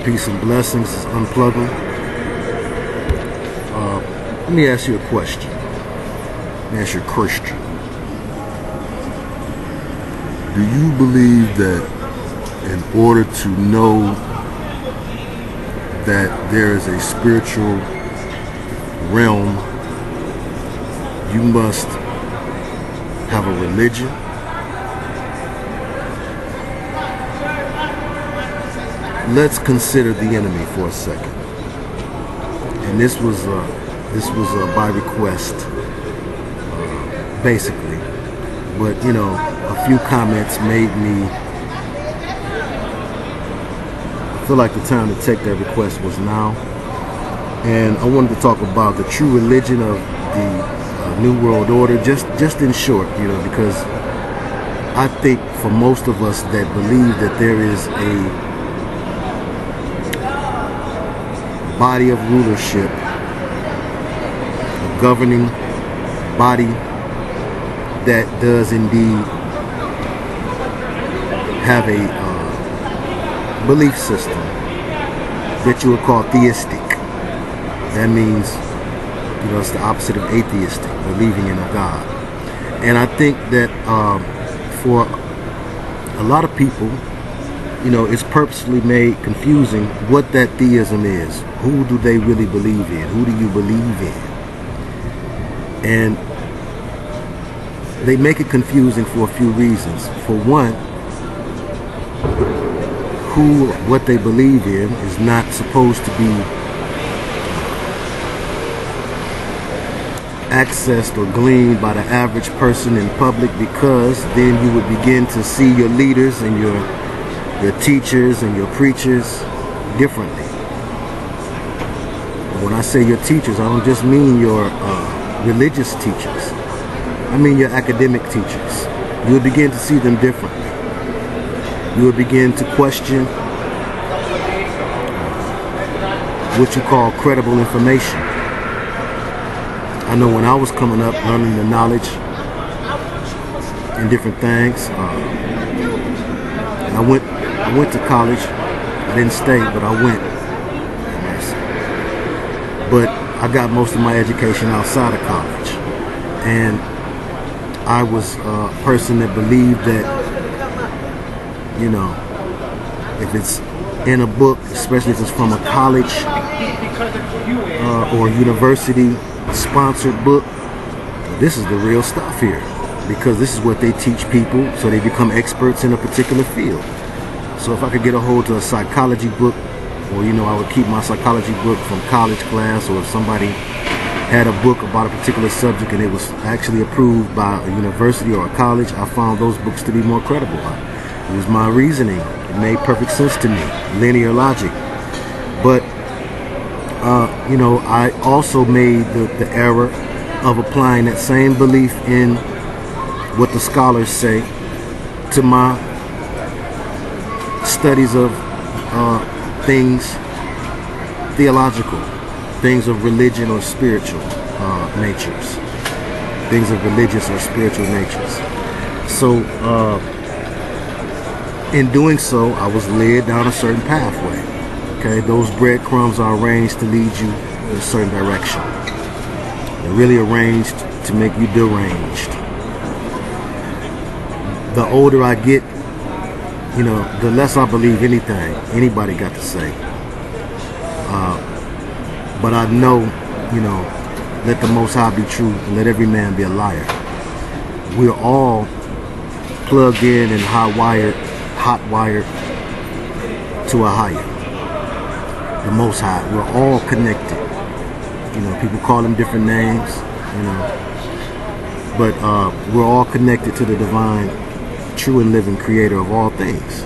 Peace and blessings is unplugging. Let me ask you a question. Let me ask you a question. Do you believe that in order to know that there is a spiritual realm, you must have a religion? Let's consider the enemy for a second. And this was by request, basically. But you know, a few comments made me feel like the time to take that request was now. And I wanted to talk about the true religion of the New World Order, just in short, you know, because I think for most of us that believe that there is a body of rulership, a governing body that does indeed have a belief system that you would call theistic. That means, you know, it's the opposite of atheistic, believing in a God. And I think that for a lot of people, you know, it's purposely made confusing what that theism is. Who do they really believe in? Who do you believe in? And they make it confusing for a few reasons. For one, what they believe in is not supposed to be accessed or gleaned by the average person in public, because then you would begin to see your leaders and your teachers and your preachers differently. When I say your teachers, I don't just mean your religious teachers. I mean your academic teachers. You will begin to see them differently. You will begin to question what you call credible information. I know when I was coming up, learning the knowledge and different things, and I went to college. I didn't stay, but I went. But I got most of my education outside of college. And I was a person that believed that, you know, if it's in a book, especially if it's from a college or university sponsored book, this is the real stuff here, because this is what they teach people so they become experts in a particular field. So if I could get a hold of a psychology book, or, you know, I would keep my psychology book from college class, or if somebody had a book about a particular subject and it was actually approved by a university or a college, I found those books to be more credible. It was my reasoning. It made perfect sense to me, linear logic. But, you know, I also made the error of applying that same belief in what the scholars say to my studies of things theological, things of religion or spiritual natures, things of religious or spiritual natures. So in doing so, I was led down a certain pathway. Okay, those breadcrumbs are arranged to lead you in a certain direction. They're really arranged to make you deranged. The older I get, you know, the less I believe anything anybody got to say. But I know, you know, let the Most High be true and let every man be a liar. We're all plugged in and hot wired to a higher, the Most High. We're all connected. You know, people call them different names, you know, but we're all connected to the divine, true and living creator of all things.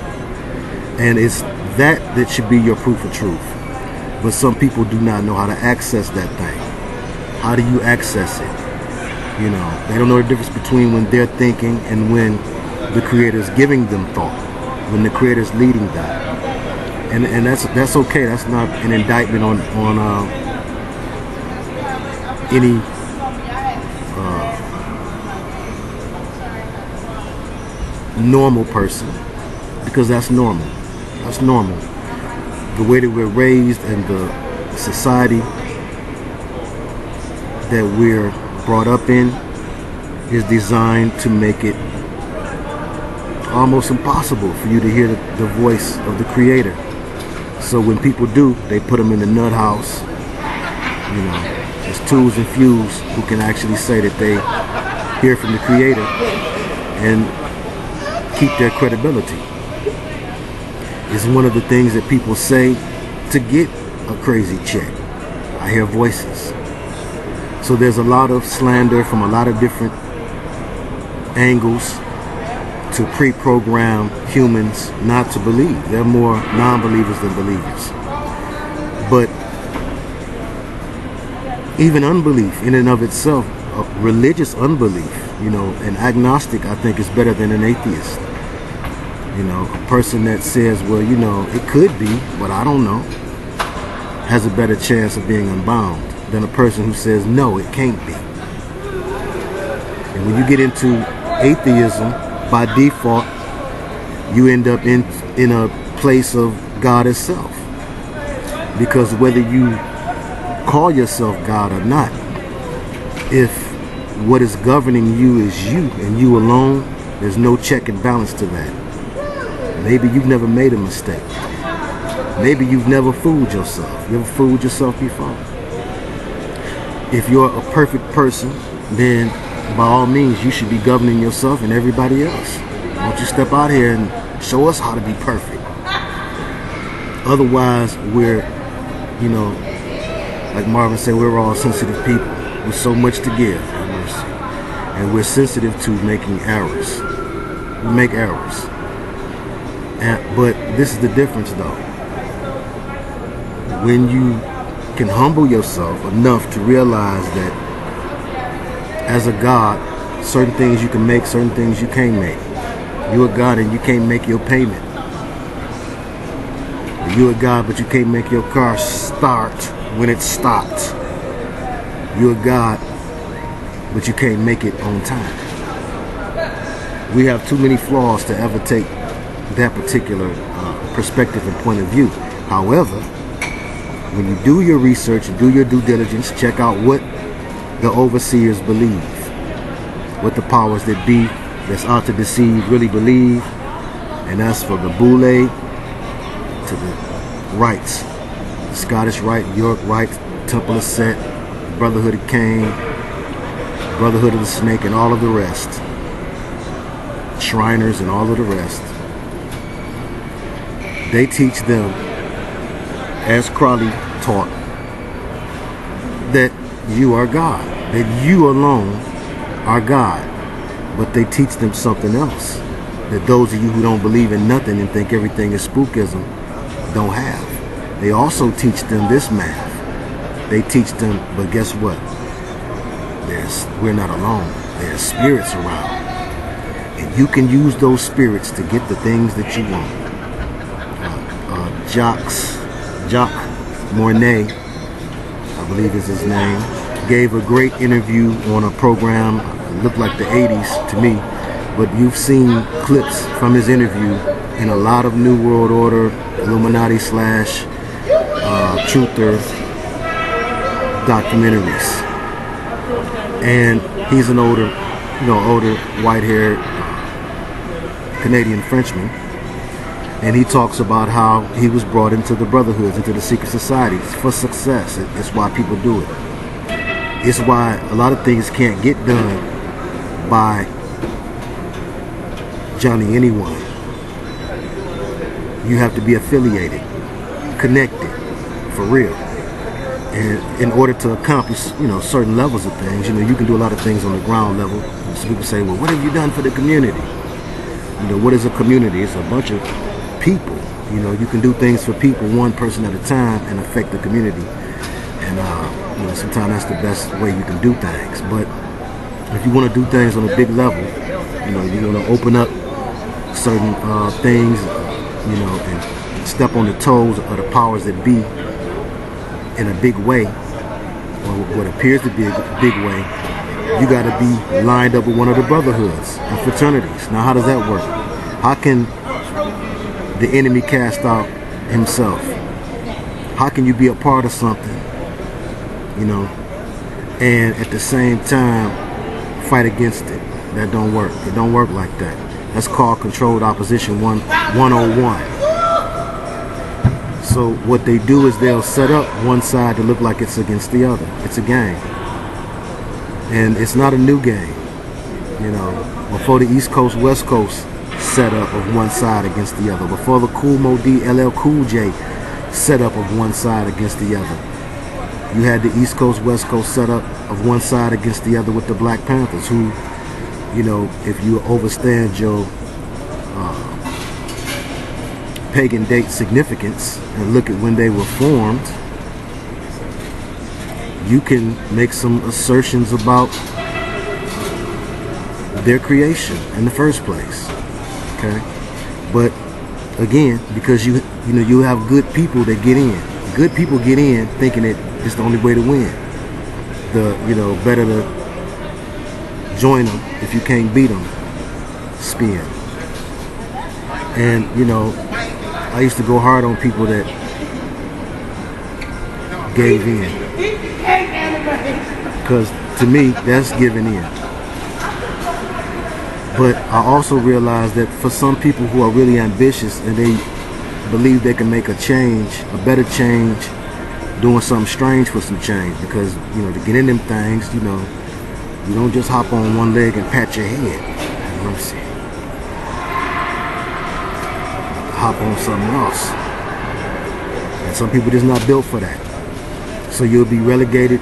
And it's that should be your proof of truth. But some people do not know how to access that thing. How do you access it? You know, they don't know the difference between when they're thinking and when the creator is giving them thought, when the creator is leading them. And that's okay. That's not an indictment on any normal person, because that's normal. That's normal. the way that we're raised and the society that we're brought up in is designed to make it almost impossible for you to hear the voice of the Creator. So when people do, they put them in the nut house. You know, there's twos and fews who can actually say that they hear from the Creator and keep their credibility. It's one of the things that people say to get a crazy check. I hear voices. So there's a lot of slander from a lot of different angles to pre-program humans not to believe. They're more non-believers than believers. But even unbelief in and of itself, religious unbelief, you know, an agnostic, I think, is better than an atheist. You know, a person that says, well, you know, it could be, but I don't know, has a better chance of being unbound than a person who says, no, it can't be. And when you get into atheism, by default, you end up in a place of God itself. Because whether you call yourself God or not, if what is governing you is you and you alone, there's no check and balance to that. Maybe you've never made a mistake. Maybe you've never fooled yourself. You ever fooled yourself before? If you're a perfect person, then by all means you should be governing yourself and everybody else. Why don't you step out here and show us how to be perfect? Otherwise, we're, you know, like Marvin said, we're all sensitive people with so much to give. And we're sensitive to making errors. We make errors. But this is the difference, though. When you can humble yourself enough to realize that as a God, certain things you can make, certain things you can't make. You're a God and you can't make your payment. You're a God, but you can't make your car start when it's stopped. You're a God, but you can't make it on time. We have too many flaws to ever take that particular perspective and point of view. However, when you do your research and do your due diligence, check out what the overseers believe, what the powers that be that's out to deceive really believe, and that's for the Boule to the rites, the Scottish Rite, York Rite, Temple of Set, Brotherhood of Cain, Brotherhood of the Snake, and all of the rest, Shriners and all of the rest. They teach them, as Crowley taught, that you are God, that you alone are God. But they teach them something else that those of you who don't believe in nothing and think everything is spookism don't have. They also teach them this math. They teach them, but guess what? We're not alone. There's spirits around. And you can use those spirits to get the things that you want. Jacques Mornay, I believe is his name, gave a great interview on a program, it looked like the 80s to me, but you've seen clips from his interview in a lot of New World Order, Illuminati / Truther documentaries. And he's an older white-haired Canadian Frenchman. And he talks about how he was brought into the brotherhoods, into the secret societies for success. It's why people do it. It's why a lot of things can't get done by Johnny anyone. You have to be affiliated, connected, for real. And in order to accomplish, certain levels of things, you can do a lot of things on the ground level. So people say, well, what have you done for the community? What is a community? It's a bunch of people. You can do things for people, one person at a time, and affect the community. And sometimes that's the best way you can do things. But if you want to do things on a big level, you want to open up certain things, and step on the toes of the powers that be in a big way, or what appears to be a big way, you got to be lined up with one of the brotherhoods and fraternities. Now, how does that work? How can the enemy cast out himself? How can you be a part of something, you know, and at the same time fight against it? That don't work. It don't work like that. That's called controlled opposition 101. So what they do is they'll set up one side to look like it's against the other. It's a game. And it's not a new game. You know, before the East Coast, West Coast setup of one side against the other. Before the Cool Mo D, LL Cool J setup of one side against the other. You had the East Coast, West Coast setup of one side against the other with the Black Panthers, who, you know, if you overstand your pagan date significance and look at when they were formed, you can make some assertions about their creation in the first place. Okay, but again, because you know you have good people that get in. Good people get in thinking that it's the only way to win. Better to join them if you can't beat them. Spin. And you know, I used to go hard on people that gave in, because to me that's giving in. But I also realized that for some people who are really ambitious and they believe they can make a change, a better change, doing something strange for some change, because you know, to get in them things, you know, you don't just hop on one leg and pat your head. You know what I'm saying? Hop on something else. And some people just not built for that. So you'll be relegated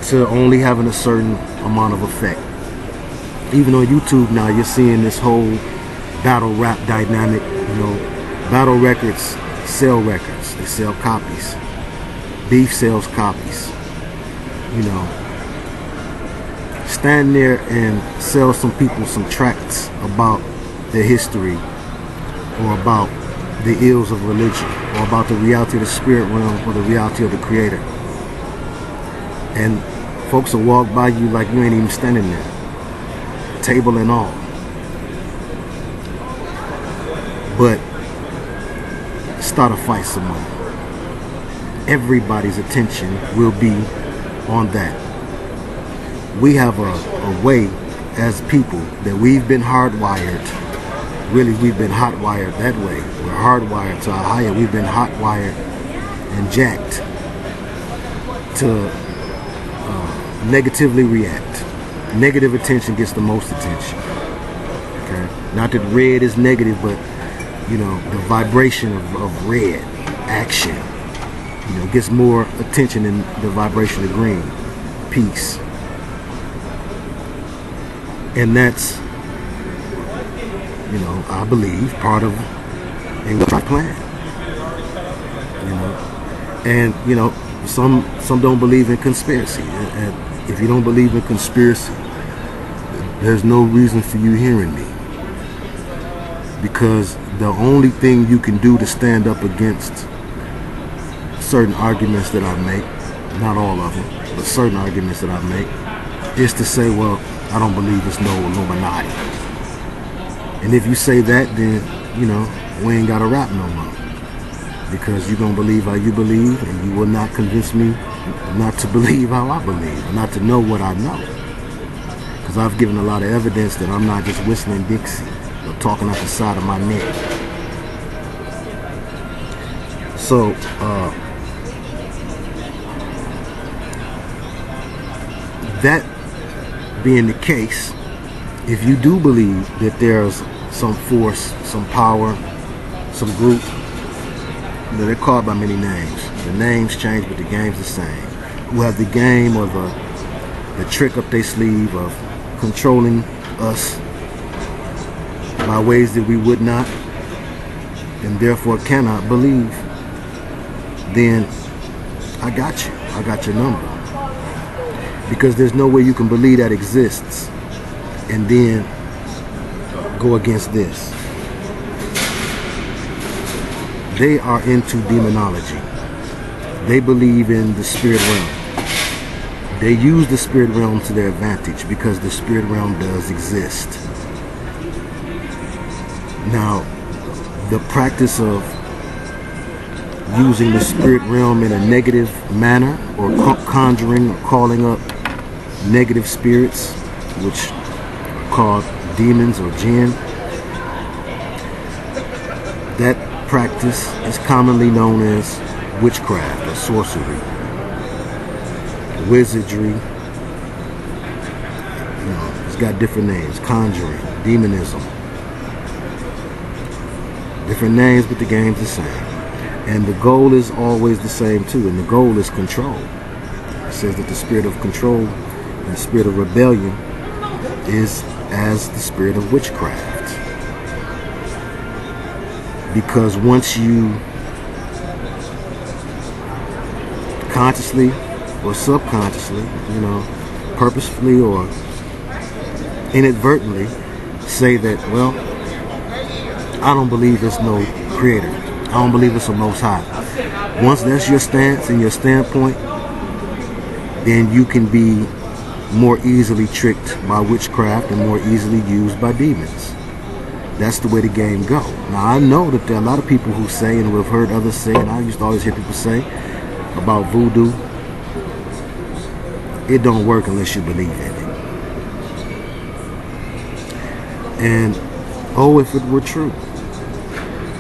to only having a certain amount of effect. Even on YouTube now, you're seeing this whole battle rap dynamic. You know, battle records sell records. They sell copies. Beef sells copies. You know, stand there and sell some people some tracts about their history, or about the ills of religion, or about the reality of the spirit realm, or the reality of the creator. And folks will walk by you like you ain't even standing there, table and all. But start a fight somewhere. Everybody's attention will be on that. We have a way as people that we've been hardwired. Really, we've been hotwired that way. We're hardwired to a higher. We've been hotwired and jacked to negatively react. Negative attention gets the most attention. Okay, not that red is negative, but you know, the vibration of red action, you know, gets more attention than the vibration of green, peace. And that's, you know, I believe part of a plan. You know, and you know, some don't believe in conspiracy. And if you don't believe in conspiracy, there's no reason for you hearing me, because the only thing you can do to stand up against certain arguments that I make, not all of them, but certain arguments that I make, is to say, well, I don't believe it's no Illuminati. And if you say that, then, you know, we ain't got to rap no more. Because you're going to believe how you believe, and you will not convince me not to believe how I believe, not to know what I know. Because I've given a lot of evidence that I'm not just whistling Dixie or talking out the side of my neck. So, that being the case, if you do believe that there's some force, some power, some group, you know, they're called by many names. The names change, but the game's the same. Who have the game or the trick up their sleeve of controlling us by ways that we would not and therefore cannot believe, then I got you. I got your number. Because there's no way you can believe that exists and then go against this. They are into demonology. They believe in the spirit realm. They use the spirit realm to their advantage because the spirit realm does exist. Now, the practice of using the spirit realm in a negative manner, or conjuring or calling up negative spirits, which are called demons or jinn. That practice is commonly known as witchcraft or sorcery, wizardry. It's got different names: conjuring, demonism. Different names, but the game's the same. And the goal is always the same too, and the goal is control. It says that the spirit of control and the spirit of rebellion is as the spirit of witchcraft. Because once you consciously or subconsciously, purposefully or inadvertently say that, well, I don't believe there's no creator. I don't believe it's a most high. Once that's your stance and your standpoint, then you can be more easily tricked by witchcraft and more easily used by demons. That's the way the game goes. Now, I know that there are a lot of people who say, and we've heard others say, and I used to always hear people say about voodoo, it don't work unless you believe in it. And, if it were true,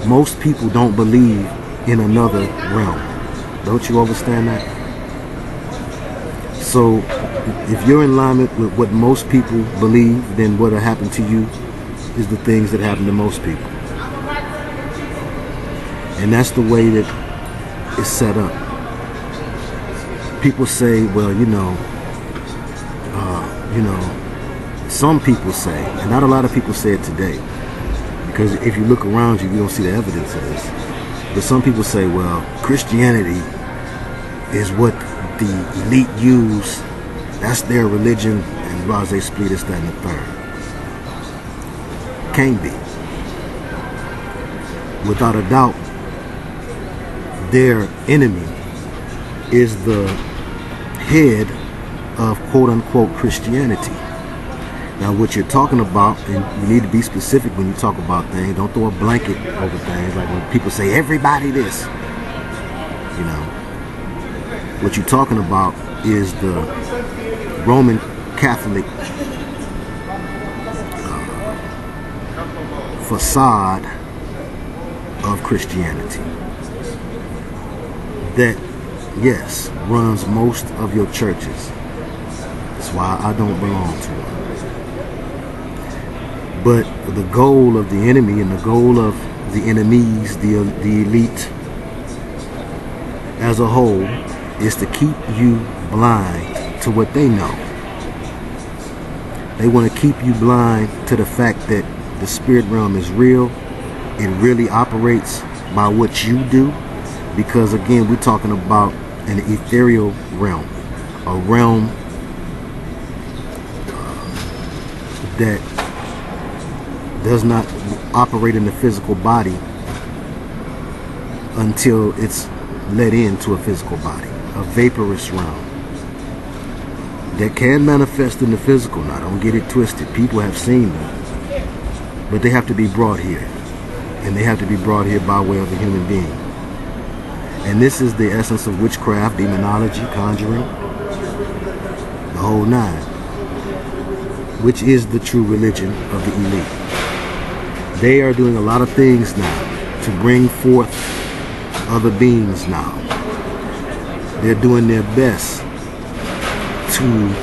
most people don't believe in another realm. Don't you understand that? So, if you're in alignment with what most people believe, then what'll happen to you is the things that happen to most people. And that's the way that it's set up. People say, well, some people say, and not a lot of people say it today, because if you look around you, you don't see the evidence of this. But some people say, well, Christianity is what the elite use. That's their religion, and blase split this, that, and the third. Can't be. Without a doubt, their enemy is the head of quote-unquote Christianity. Now, what you're talking about, and you need to be specific when you talk about things. Don't throw a blanket over things, like when people say, everybody this. What you're talking about is the Roman Catholic facade of Christianity that, yes, runs most of your churches. That's why I don't belong to them. But the goal of the enemy and the goal of the enemies, the elite as a whole, is to keep you blind to what they know. They want to keep you blind to the fact that the spirit realm is real. It really operates by what you do. Because again, we're talking about an ethereal realm. A realm that does not operate in the physical body until it's let into a physical body. A vaporous realm that can manifest in the physical. Now, don't get it twisted. People have seen them. But they have to be brought here. And they have to be brought here by way of a human being. And this is the essence of witchcraft, demonology, conjuring, the whole nine, which is the true religion of the elite. They are doing a lot of things now to bring forth other beings now. They're doing their best to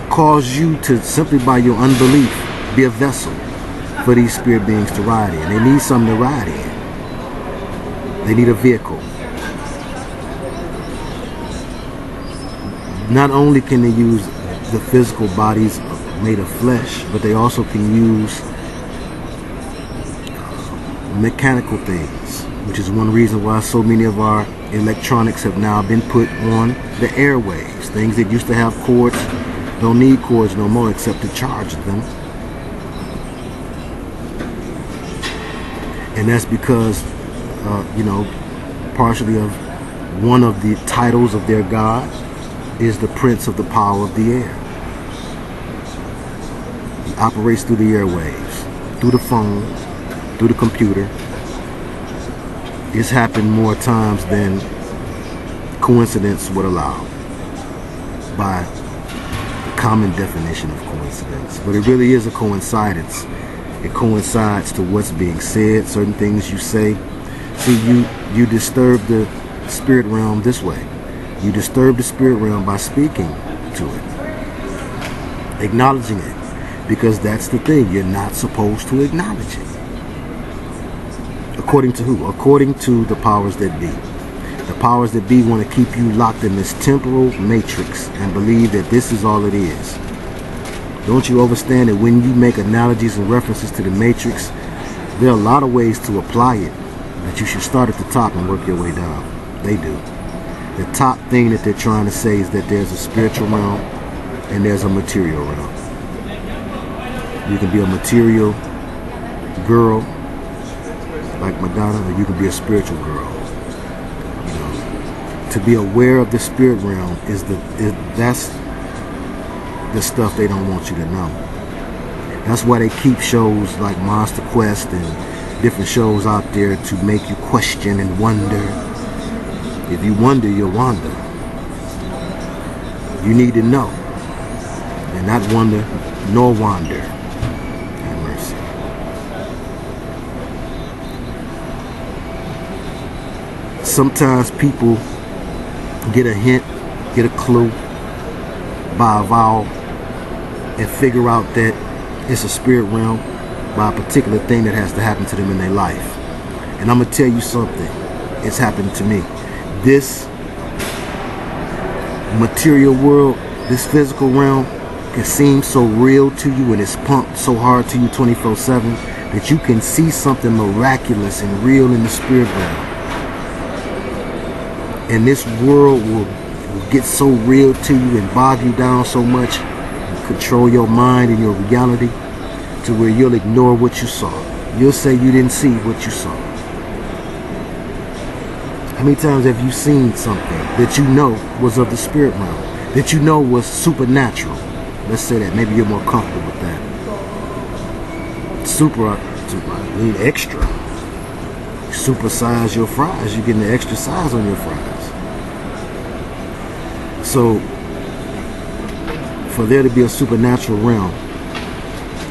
cause you to, simply by your unbelief, be a vessel for these spirit beings to ride in. They need something to ride in. They need a vehicle. Not only can they use the physical bodies made of flesh, but they also can use mechanical things, which is one reason why so many of our electronics have now been put on the airwaves. Things that used to have cords don't need cords no more except to charge them. And that's because, partially of one of the titles of their god is the Prince of the Power of the Air. He operates through the airwaves, through the phone, through the computer, It's happened more times than coincidence would allow, by common definition of coincidence. But it really is a coincidence. It coincides to what's being said, certain things you say. See, you disturb the spirit realm this way. You disturb the spirit realm by speaking to it, acknowledging it, because that's the thing. You're not supposed to acknowledge it. According to who? According to the powers that be. The powers that be want to keep you locked in this temporal matrix and believe that this is all it is. Don't you understand that when you make analogies and references to the matrix, there are a lot of ways to apply it, but you should start at the top and work your way down. They do. The top thing that they're trying to say is that there's a spiritual realm and there's a material realm. You can be a material girl like Madonna, or you can be a spiritual girl. You know, to be aware of the spirit realm that's the stuff they don't want you to know. That's why they keep shows like Monster Quest and different shows out there to make you question and wonder. If you wonder, you'll wander. You need to know, and not wonder nor wander. Have mercy. Sometimes people get a hint, get a clue by a vowel, and figure out that it's a spirit realm by a particular thing that has to happen to them in their life. And I'm going to tell you something. It's happened to me. This material world, this physical realm, can seem so real to you and it's pumped so hard to you 24/7 that you can see something miraculous and real in the spirit realm. And this world will get so real to you and bog you down so much and control your mind and your reality to where you'll ignore what you saw. You'll say you didn't see what you saw. How many times have you seen something that you know was of the spirit realm, that you know was supernatural? Let's say that. Maybe you're more comfortable with that. I mean extra. Supersize your fries. You're getting the extra size on your fries. So, for there to be a supernatural realm,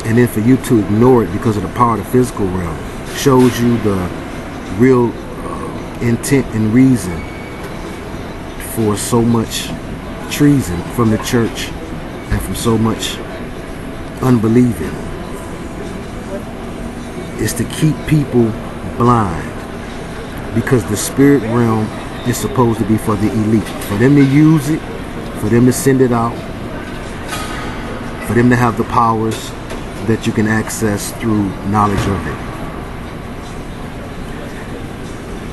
and then for you to ignore it because of the power of the physical realm, shows you the real intent and reason for so much treason from the church and from so much unbelieving. Is to keep people blind, because the spirit realm is supposed to be for the elite, for them to use it, for them to send it out, for them to have the powers that you can access through knowledge of it.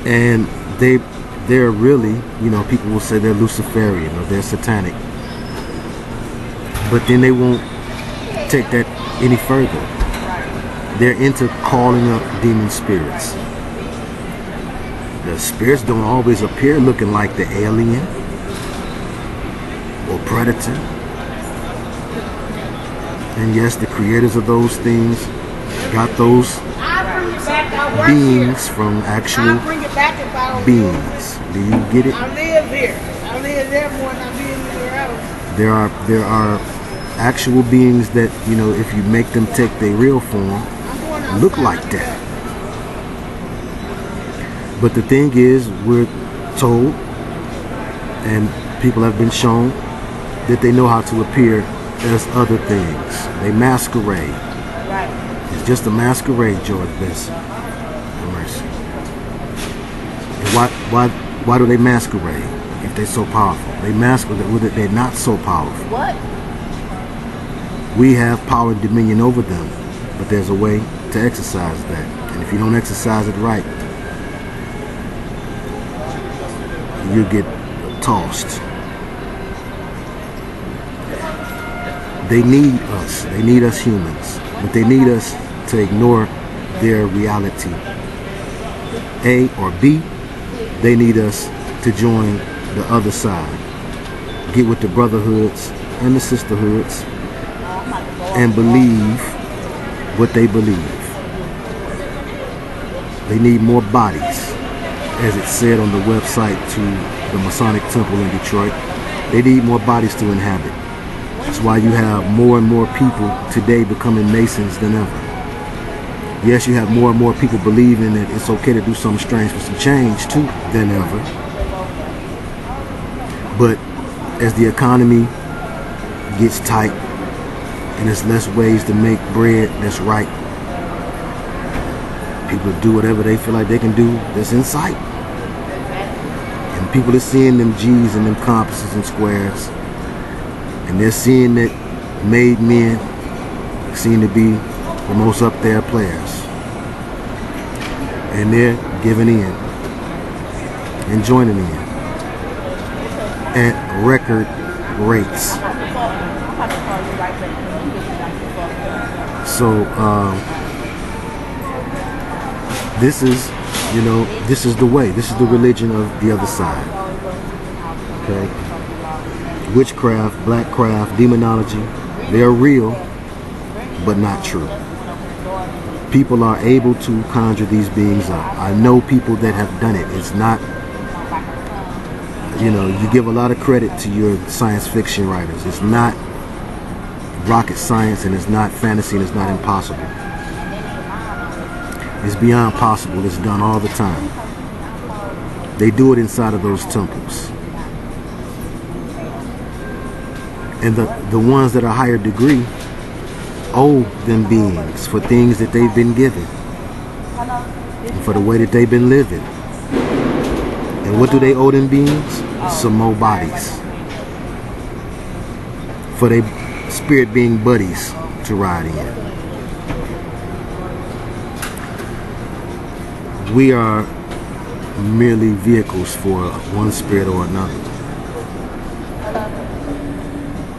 And they're really, you know, people will say they're Luciferian or they're satanic, but then they won't take that any further. They're into calling up demon spirits. The spirits don't always appear looking like the alien or predator. And yes, the creators of those things got those beings from actual beings. Do you get it? I live here. I live there more than I live anywhere else. There are actual beings that, you know, if you make them take their real form, look like that. But the thing is, we're told, and people have been shown, that they know how to appear as other things. They masquerade. Right. It's just a masquerade, George Benson. Have mercy. And why do they masquerade if they're so powerful? They masquerade with it. They're not so powerful. What? We have power and dominion over them, but there's a way to exercise that. And if you don't exercise it right, you get tossed. They need us. They need us humans. But they need us to ignore their reality. A or B, they need us to join the other side. Get with the brotherhoods and the sisterhoods and believe what they believe. They need more bodies. as it said on the website to the Masonic Temple in Detroit, they need more bodies to inhabit. That's why you have more and more people today becoming Masons than ever. Yes, you have more and more people believing that it's okay to do something strange for some change too than ever. But as the economy gets tight and there's less ways to make bread that's right, people do whatever they feel like they can do that's in sight. And people are seeing them G's and them compasses and squares. And they're seeing that made men seem to be the most up there players. And they're giving in and joining in at record rates. So this is, this is the way. This is the religion of the other side. Okay? Witchcraft, blackcraft, demonology, they are real, but not true. People are able to conjure these beings up. I know people that have done it. It's not, you give a lot of credit to your science fiction writers. It's not rocket science, and it's not fantasy, and it's not impossible. It's beyond possible. It's done all the time. They do it inside of those temples. And the ones that are higher degree owe them beings for things that they've been given and for the way that they've been living. And what do they owe them beings? Some more bodies for their spirit being buddies to ride in. We are merely vehicles for one spirit or another.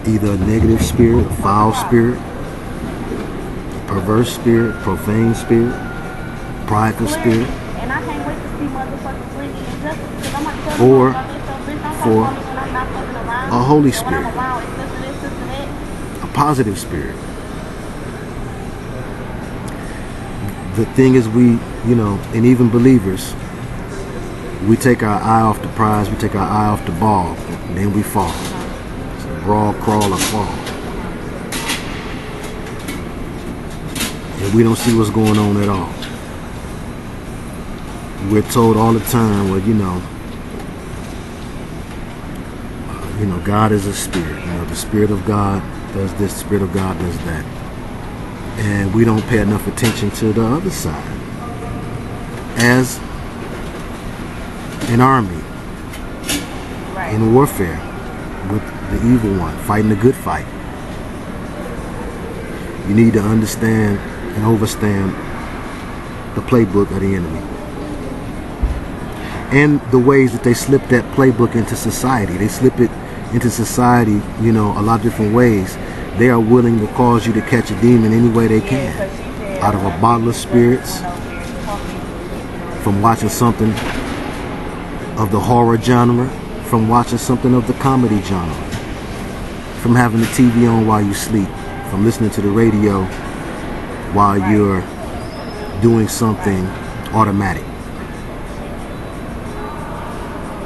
Either a negative spirit, a foul spirit, a perverse spirit, profane spirit, prideful spirit, or for a holy spirit, a positive spirit. The thing is, we, and even believers, we take our eye off the prize, we take our eye off the ball, and then we fall. Brawl, crawl, or fall. And we don't see what's going on at all. We're told all the time, well, God is a spirit. The Spirit of God does this, the Spirit of God does that. And we don't pay enough attention to the other side. As an army in warfare with the evil one, fighting the good fight, you need to understand and understand the playbook of the enemy and the ways that they slip that playbook into society. They slip it into society, a lot of different ways. They are willing to cause you to catch a demon any way they can, out of a bottle of spirits, from watching something of the horror genre, from watching something of the comedy genre, from having the TV on while you sleep, from listening to the radio while you're doing something automatic.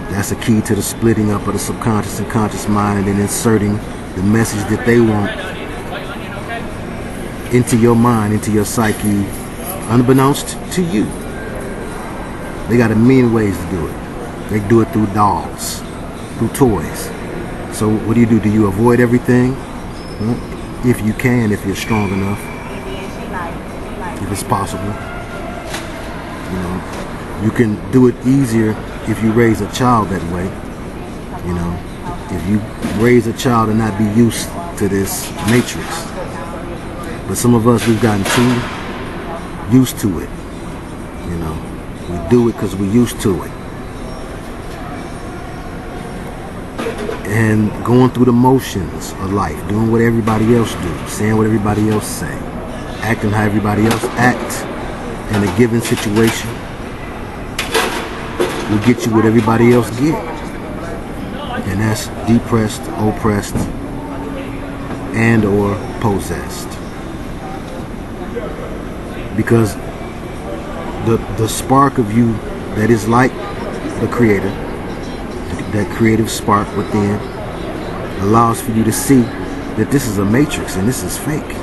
That's a key to the splitting up of the subconscious and conscious mind and inserting the message that they want into your mind, into your psyche, unbeknownst to you. They got a million ways to do it. They do it through dolls, through toys. So what do? Do you avoid everything? Well, if you can, if you're strong enough, if it's possible. You can do it easier if you raise a child that way. If you raise a child and not be used to this matrix. But some of us, we've gotten too used to it. We do it because we're used to it. And going through the motions of life, doing what everybody else do, saying what everybody else say, acting how everybody else act in a given situation will get you what everybody else get. And that's depressed, oppressed, and or possessed. Because the spark of you that is like the creator, that creative spark within, allows for you to see that this is a matrix and this is fake.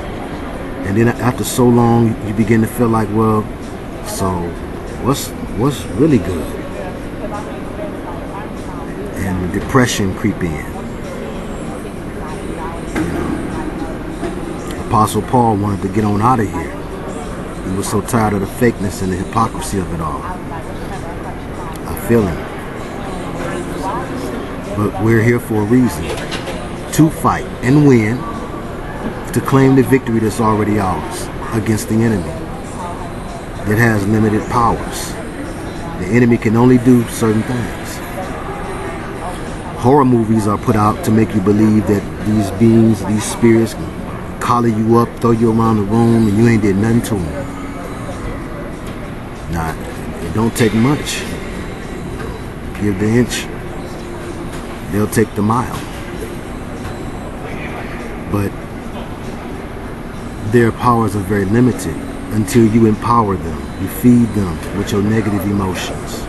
And then after so long, you begin to feel like, well, so what's really good? And depression creep in. Apostle Paul wanted to get on out of here. He was so tired of the fakeness and the hypocrisy of it all. I feel him. But we're here for a reason. To fight and win. To claim the victory that's already ours against the enemy that has limited powers. The enemy can only do certain things. Horror movies are put out to make you believe that these beings, these spirits can collar you up, throw you around the room, and you ain't did nothing to them. Nah, it don't take much. Give the inch, they'll take the mile. But their powers are very limited until you empower them. You feed them with your negative emotions.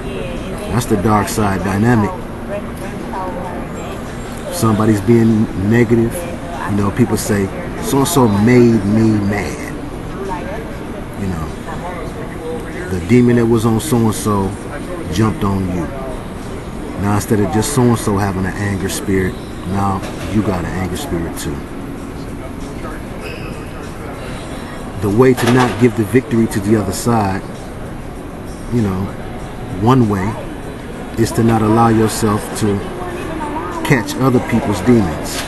That's the dark side dynamic. If somebody's being negative, you know, people say, so-and-so made me mad. You know, the demon that was on so-and-so jumped on you. Now instead of just so-and-so having an anger spirit, now you got an anger spirit too. The way to not give the victory to the other side, you know, one way is to not allow yourself to catch other people's demons.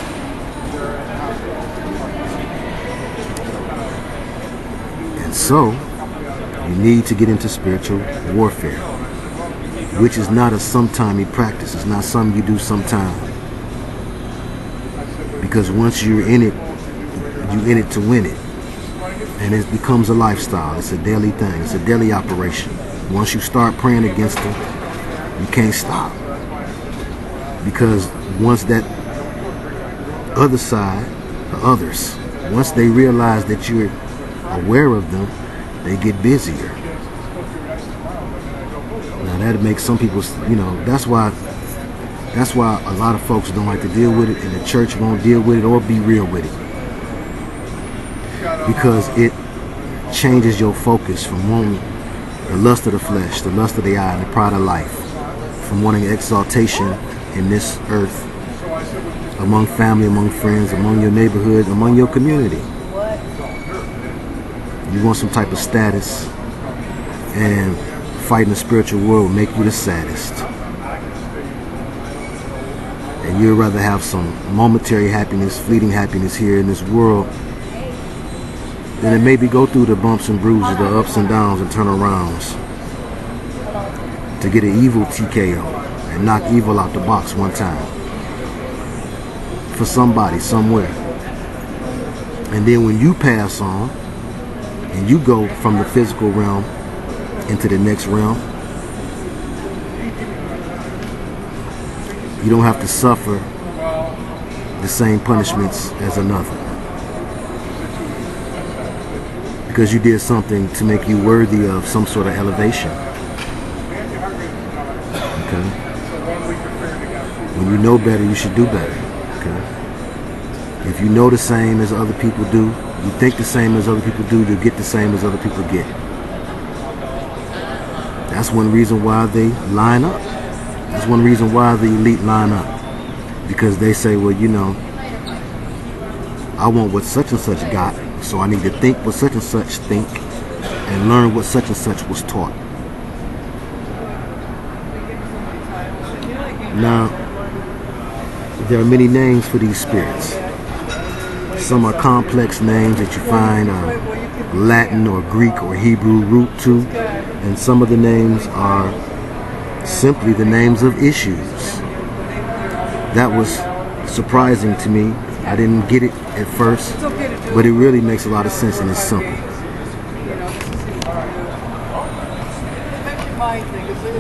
And so, you need to get into spiritual warfare, which is not a sometimey practice. It's not something you do sometime. Because once you're in it to win it. And it becomes a lifestyle. It's a daily thing. It's a daily operation. Once you start praying against them, you can't stop. Because once that other side, the others, once they realize that you're aware of them, they get busier. Now that makes some people, you know, that's why a lot of folks don't like to deal with it, and the church won't deal with it or be real with it. Because it changes your focus from wanting the lust of the flesh, the lust of the eye, and the pride of life, from wanting exaltation in this earth, among family, among friends, among your neighborhood, among your community. You want some type of status, and fighting the spiritual world will make you the saddest. And you'd rather have some momentary happiness, fleeting happiness here in this world, then it maybe go through the bumps and bruises, the ups and downs and turnarounds to get an evil TKO and knock evil out the box one time for somebody, somewhere. And then when you pass on and you go from the physical realm into the next realm, you don't have to suffer the same punishments as another. Because you did something to make you worthy of some sort of elevation. Okay? When you know better, you should do better. Okay? If you know the same as other people do, you think the same as other people do, you'll get the same as other people get. That's one reason why they line up. That's one reason why the elite line up. Because they say, well, you know, I want what such and such got, so I need to think what such and such think and learn what such and such was taught. Now, there are many names for these spirits. Some are complex names that you find Latin or Greek or Hebrew root to, and some of the names are simply the names of issues. That was surprising to me. I didn't get it at first, but it really makes a lot of sense and it's simple.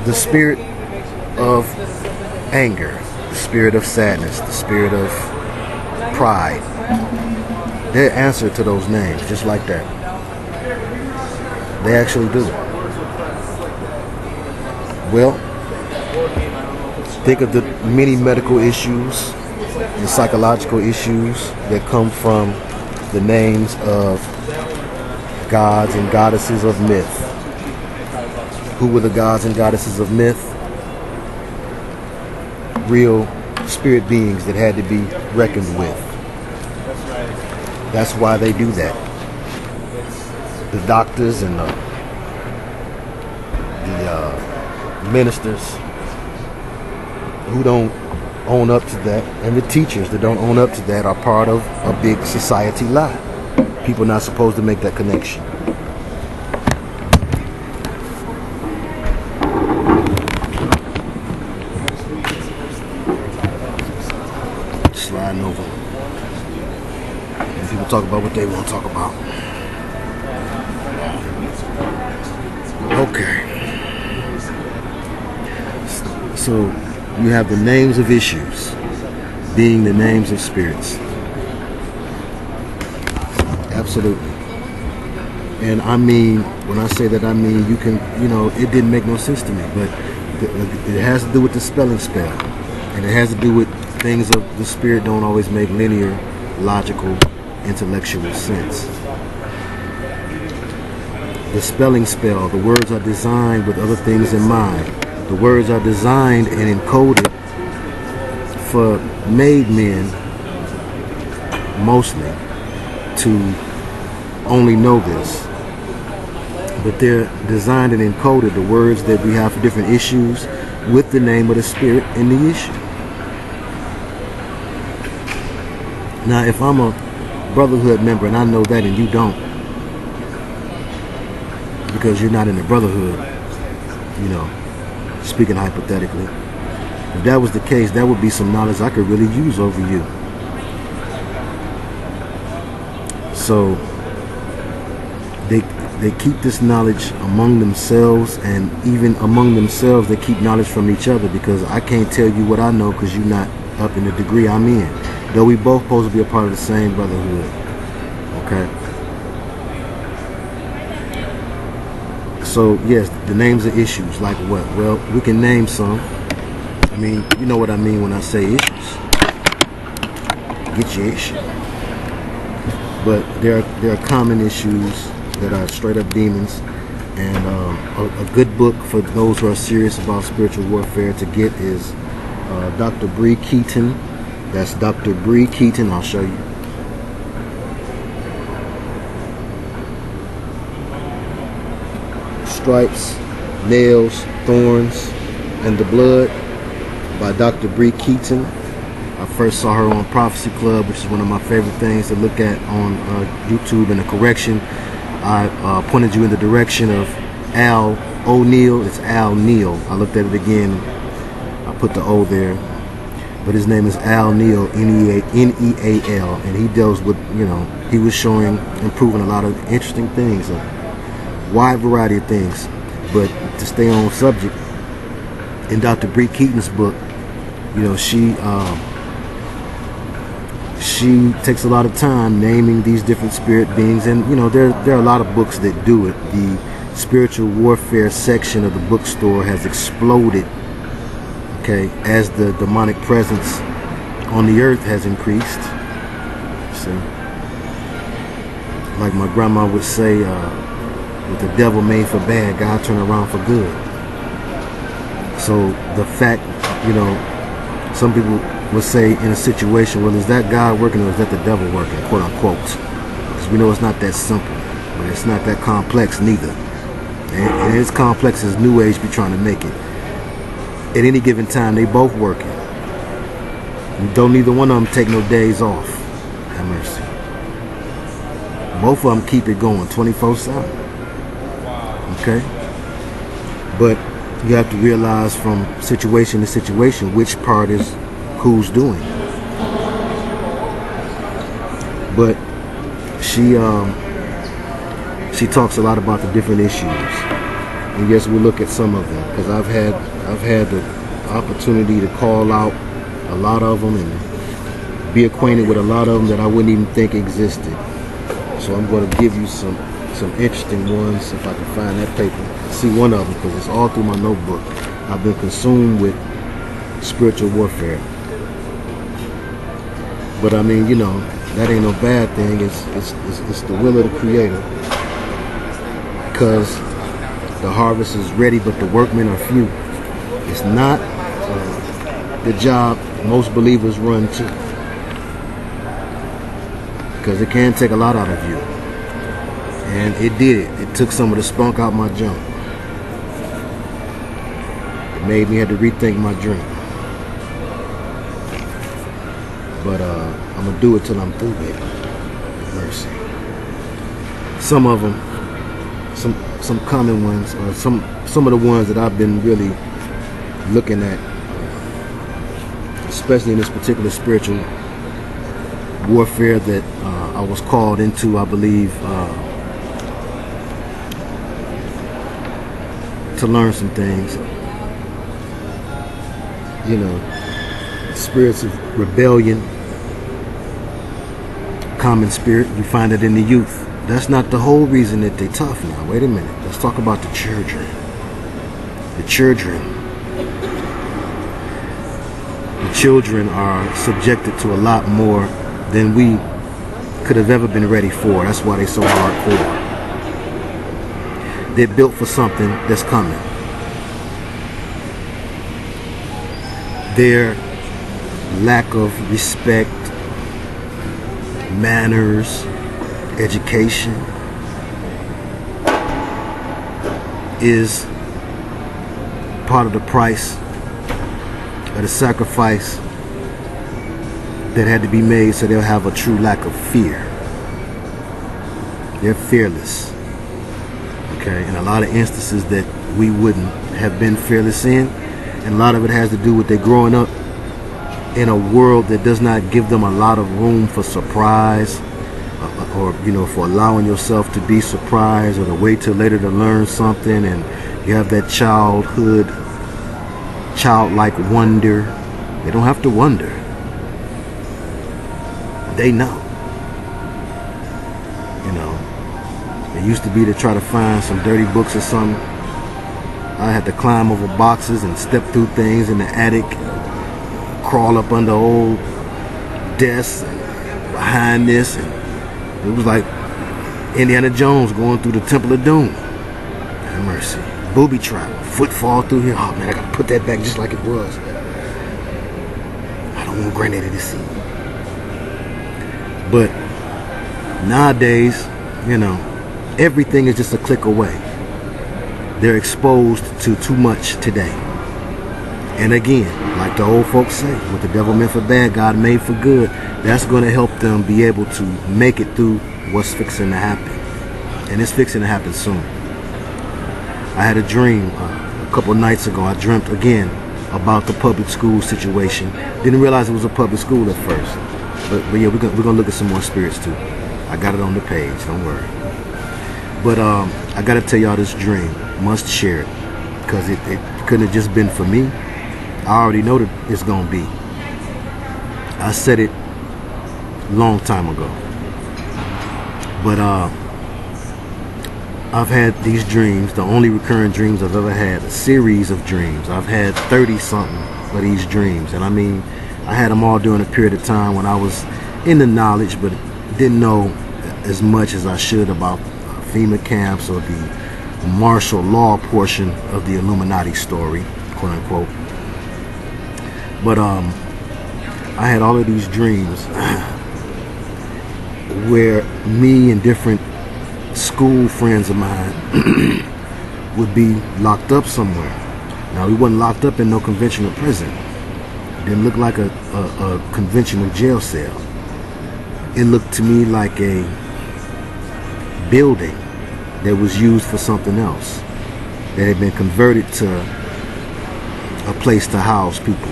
The spirit of anger, the spirit of sadness, the spirit of pride, they answer to those names just like that. They actually do. Well, think of the many medical issues and psychological issues that come from the names of gods and goddesses of myth. Who were the gods and goddesses of myth? Real spirit beings that had to be reckoned with. That's why they do that. The doctors and the ministers who don't own up to that, and the teachers that don't own up to that, are part of a big society lie. People are not supposed to make that connection. Sliding over. And people talk about what they want to talk about. Okay. So you have the names of issues being the names of spirits. Absolutely. And I mean, when I say that, I mean, you can, it didn't make no sense to me, but it has to do with the spelling spell. And it has to do with things of the spirit don't always make linear, logical, intellectual sense. The spelling spell, the words are designed with other things in mind. The words are designed and encoded for made men, mostly, to only know this. But they're designed and encoded, the words that we have for different issues, with the name of the spirit in the issue. Now, if I'm a brotherhood member and I know that and you don't, because you're not in the brotherhood, speaking hypothetically, if that was the case, that would be some knowledge I could really use over you. So they keep this knowledge among themselves, and even among themselves they keep knowledge from each other, because I can't tell you what I know because you're not up in the degree I'm in, though we both supposed to be a part of the same brotherhood. Okay. So yes, the names of issues, like what? Well, we can name some. I mean, you know what I mean when I say issues. Get your issue. But there are common issues that are straight up demons, and a good book for those who are serious about spiritual warfare to get is Dr. Bree Keaton. That's Dr. Bree Keaton. I'll show you. Stripes, Nails, Thorns, and the Blood by Dr. Bree Keaton. I first saw her on Prophecy Club, which is one of my favorite things to look at on YouTube. And a correction, I pointed you in the direction of Al O'Neill. It's Al Neal. I looked at it again. I put the O there. But his name is Al Neal, N-E-A-L. And he deals with, he was showing and proving a lot of interesting things. A wide variety of things. But to stay on subject, in Dr. Bree Keaton's book, she takes a lot of time naming these different spirit beings, and there are a lot of books that do it. The spiritual warfare section of the bookstore has exploded, okay, as the demonic presence on the earth has increased. See, like my grandma would say, with the devil made for bad, God turn around for good. So the fact, some people would say in a situation, well, is that God working or is that the devil working, quote unquote? Because we know it's not that simple, but it's not that complex neither. And it's complex as New Age be trying to make it. At any given time, they both working. And don't neither one of them take no days off. Have mercy. Both of them keep it going 24/7. Okay? But you have to realize from situation to situation which part is who's doing. But she talks a lot about the different issues, and yes, we'll look at some of them, because I've had the opportunity to call out a lot of them and be acquainted with a lot of them that I wouldn't even think existed. So I'm going to give you some interesting ones if I can find that paper. See one of them, because it's all through my notebook. I've been consumed with spiritual warfare. But I mean, you know, that ain't no bad thing. It's the will of the Creator. Because the harvest is ready, but the workmen are few. It's not the job most believers run to. Because it can take a lot out of you. And it did. It took some of the spunk out my junk. It made me have to rethink my drink. But I'm gonna do it till I'm through, baby. Mercy. Some of them, some common ones, or some of the ones that I've been really looking at, especially in this particular spiritual warfare that I was called into, I believe, to learn some things. You know, spirits of rebellion, common spirit, you find it in the youth. That's not the whole reason that they're tough now. Wait a minute. Let's talk about the children. The children. The children are subjected to a lot more than we could have ever been ready for. That's why they're so hardcore. They're built for something that's coming. Their lack of respect, manners, education is part of the price or the sacrifice that had to be made, so they'll have a true lack of fear. They're fearless. Okay, in a lot of instances that we wouldn't have been fearless in, and a lot of it has to do with their growing up in a world that does not give them a lot of room for surprise, or you know, for allowing yourself to be surprised, or to wait till later to learn something, and you have that childlike wonder. They don't have to wonder. They know. You know, it used to be to try to find some dirty books or something. I had to climb over boxes and step through things in the attic, crawl up under old desks and behind this, and it was like Indiana Jones going through the Temple of Doom. Have mercy. Booby trap, foot fall through here. Oh man, I gotta put that back just like it was. I don't want Granddaddy to see. But nowadays, you know, everything is just a click away. They're exposed to too much today. And again, like the old folks say, what the devil meant for bad, God made for good. That's going to help them be able to make it through what's fixing to happen. And it's fixing to happen soon. I had a dream a couple nights ago. I dreamt again about the public school situation. Didn't realize it was a public school at first. But yeah, we're gonna look at some more spirits too. I got it on the page, don't worry. But I gotta tell y'all this dream. Must share it. Because it couldn't have just been for me. I already know that it's gonna be. I said it long time ago. But I've had these dreams, the only recurring dreams I've ever had, a series of dreams. I've had 30 something of these dreams. And I mean, I had them all during a period of time when I was in the knowledge, but didn't know as much as I should about FEMA camps or the martial law portion of the Illuminati story, quote unquote. But I had all of these dreams where me and different school friends of mine would be locked up somewhere. Now, we wasn't locked up in no conventional prison. It didn't look like a conventional jail cell. It looked to me like a building that was used for something else, that had been converted to a place to house people.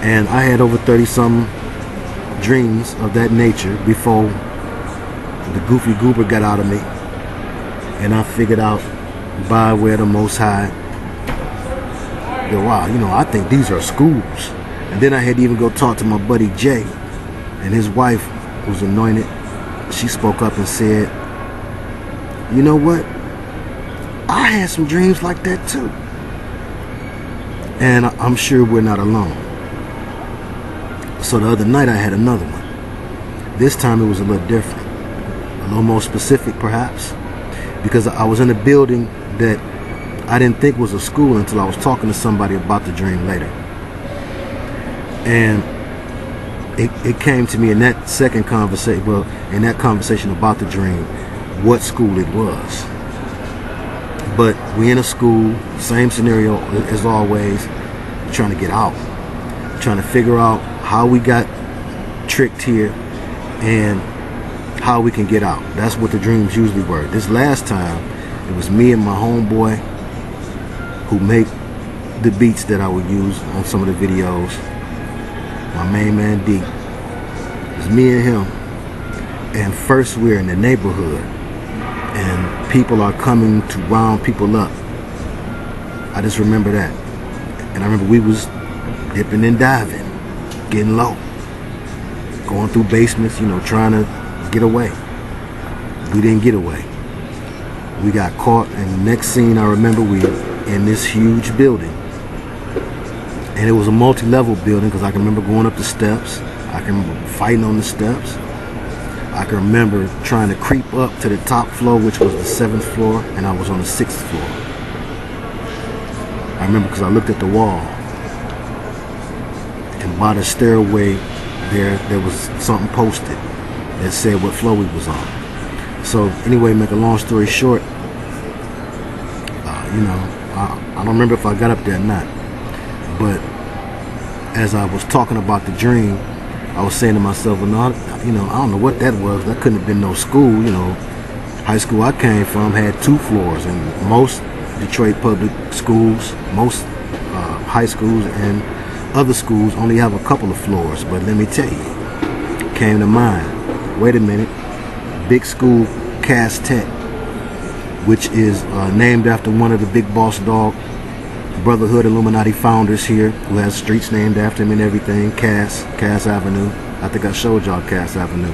And I had over 30-some dreams of that nature before the goofy goober got out of me, and I figured out by where the Most High, wow, you know, I think these are schools. And then I had to even go talk to my buddy Jay, and his wife, who's anointed. She spoke up and said, you know what? I had some dreams like that too. And I'm sure we're not alone. So the other night I had another one. This time it was a little different, a little more specific perhaps, because I was in a building that I didn't think was a school until I was talking to somebody about the dream later. And it came to me in that second conversation, well, in that conversation about the dream, what school it was. But we in a school, same scenario as always, trying to get out, trying to figure out how we got tricked here and how we can get out. That's what the dreams usually were. This last time, it was me and my homeboy who make the beats that I would use on some of the videos. My main man D. It was me and him. And first we're in the neighborhood and people are coming to round people up. I just remember that. And I remember we was dipping and diving, getting low, going through basements, you know, trying to get away. We didn't get away. We got caught, and the next scene I remember, we were in this huge building. And it was a multi-level building because I can remember going up the steps. I can remember fighting on the steps. I can remember trying to creep up to the top floor, which was the 7th floor, and I was on the 6th floor. I remember because I looked at the wall, and by the stairway there was something posted that said what floor we was on. So anyway, make a long story short, you know, I don't remember if I got up there or not, but as I was talking about the dream, I was saying to myself, well, no, you know, I don't know what that was. That couldn't have been no school. You know, high school I came from had 2 floors, and most Detroit public schools, most high schools and other schools only have a couple of floors. But let me tell you, came to mind, wait a minute, big school, Cass Tech, which is named after one of the big boss dog Brotherhood Illuminati founders here, who has streets named after him and everything. Cass Avenue. I think I showed y'all Cass Avenue.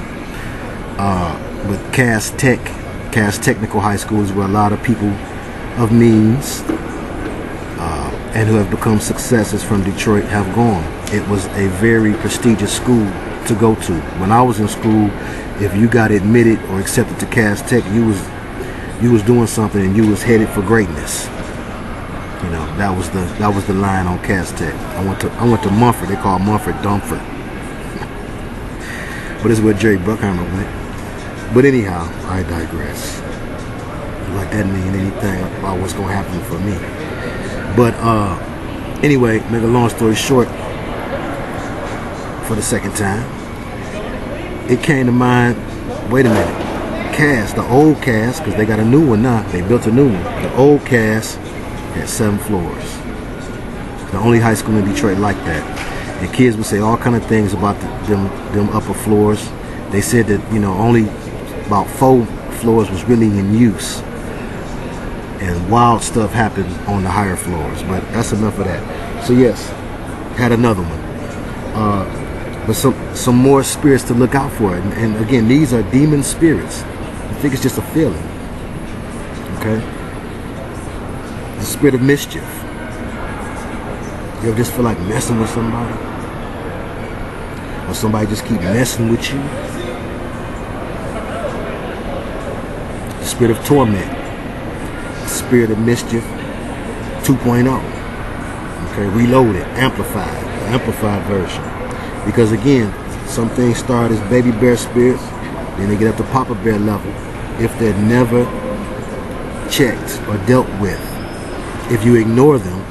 But Cass Technical High School is where a lot of people of means and who have become successes from Detroit have gone. It was a very prestigious school to go to. When I was in school, if you got admitted or accepted to Cass Tech, you was doing something and you was headed for greatness. You know, that was the line on Cass Tech. I went to Mumford. They call Mumford Dumford. But it's where Jerry Bruckheimer went. But anyhow, I digress. Like that mean anything about what's gonna happen for me. But anyway, make a long story short, for the second time, it came to mind, wait a minute, Cass, the old Cass, because they got a new one now, they built a new one. The old Cass had 7 floors. The only high school in Detroit like that. And kids would say all kind of things about them upper floors. They said that, you know, only about 4 floors was really in use. And wild stuff happened on the higher floors. But that's enough of that. So yes, had another one. But some more spirits to look out for. And again, these are demon spirits. I think it's just a feeling. Okay? The spirit of mischief. You ever just feel like messing with somebody? Or somebody just keep messing with you? The spirit of torment. The spirit of mischief 2.0. Okay, reloaded, amplified, the amplified version. Because again, some things start as baby bear spirits, then they get up to Papa Bear level if they're never checked or dealt with. If you ignore them,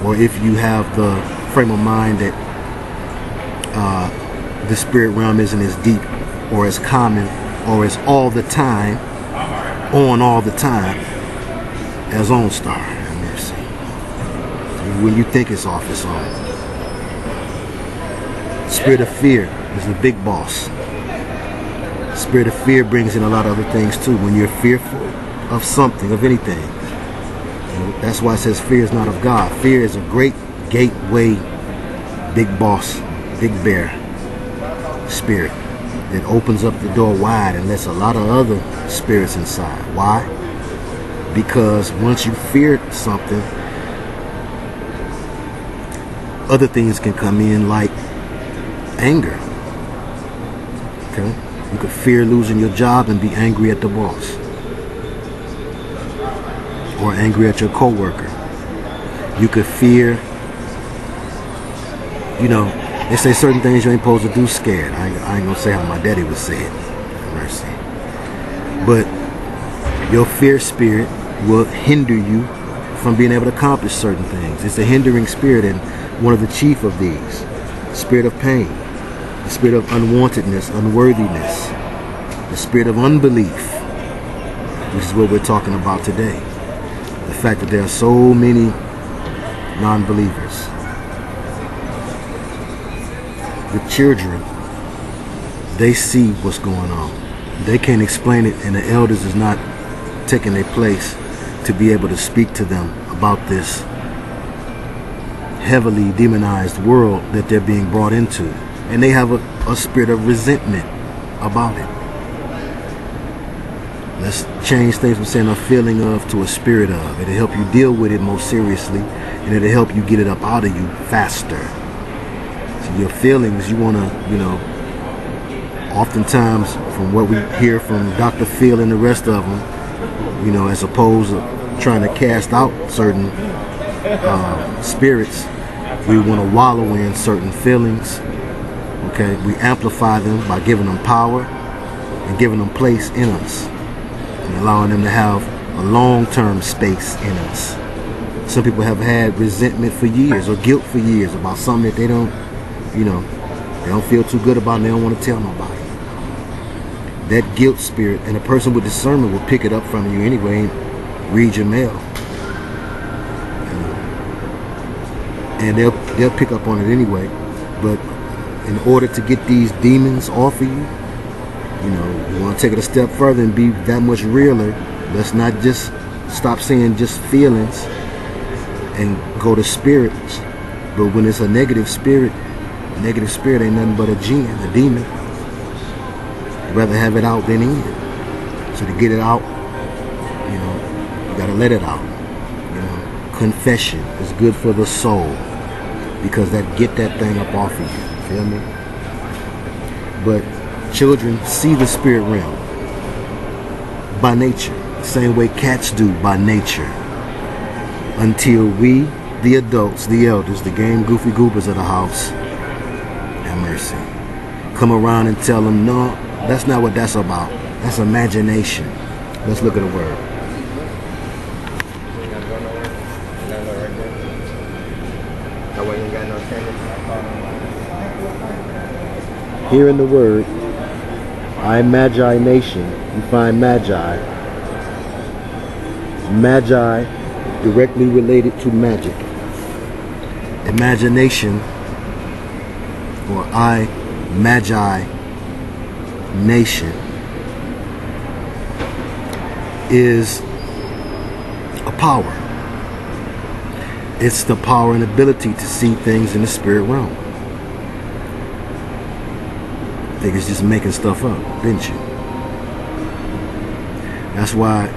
or if you have the frame of mind that the spirit realm isn't as deep or as common or as all the time, on all the time as OnStar. Have mercy. When you think it's off, it's on. Spirit of fear is the big boss. Spirit of fear brings in a lot of other things too. When you're fearful of something, of anything. That's why it says fear is not of God. Fear is a great gateway, big boss, big bear spirit that opens up the door wide and lets a lot of other spirits inside. Why? Because once you fear something, Other things can come in like anger. Okay? You could fear losing your job and be angry at the boss. Or angry at your coworker. You could fear, they say certain things you ain't supposed to do scared. I ain't gonna say how my daddy would say it. Mercy. But your fear spirit will hinder you from being able to accomplish certain things. It's a hindering spirit, and one of the chief of these, spirit of pain, the spirit of unwantedness, unworthiness, the spirit of unbelief, which is what we're talking about today. The fact that there are so many non-believers. The children, they see what's going on. They can't explain it, and the elders is not taking their place to be able to speak to them about this heavily demonized world that they're being brought into. And they have a spirit of resentment about it. Let's change things from saying a feeling of to a spirit of. It'll help you deal with it more seriously, and it'll help you get it up out of you faster. So your feelings, you want to, oftentimes from what we hear from Dr. Phil and the rest of them, as opposed to trying to cast out certain spirits, we want to wallow in certain feelings. Okay, we amplify them by giving them power and giving them place in us, and allowing them to have a long-term space in us. Some people have had resentment for years or guilt for years about something that they don't feel too good about, and they don't want to tell nobody. That guilt spirit, and a person with discernment will pick it up from you anyway and read your mail. And they'll pick up on it anyway. But in order to get these demons off of you, you want to take it a step further and be that much realer. Let's not just stop saying just feelings and go to spirits. But when it's a negative spirit ain't nothing but a demon. You'd rather have it out than in. So to get it out, you gotta let it out. Confession is good for the soul, because get that thing up off of you. Feel me? But children see the spirit realm by nature, the same way cats do by nature, until we, the adults, the elders, the game goofy goobers of the house, have mercy, come around and tell them, no, that's not what that's about. That's imagination. Let's look at the word. Here in the word, imagination, you find magi. Magi directly related to magic. Imagination, or nation, is a power. It's the power and ability to see things in the spirit realm. I think it's just making stuff up, didn't you? That's why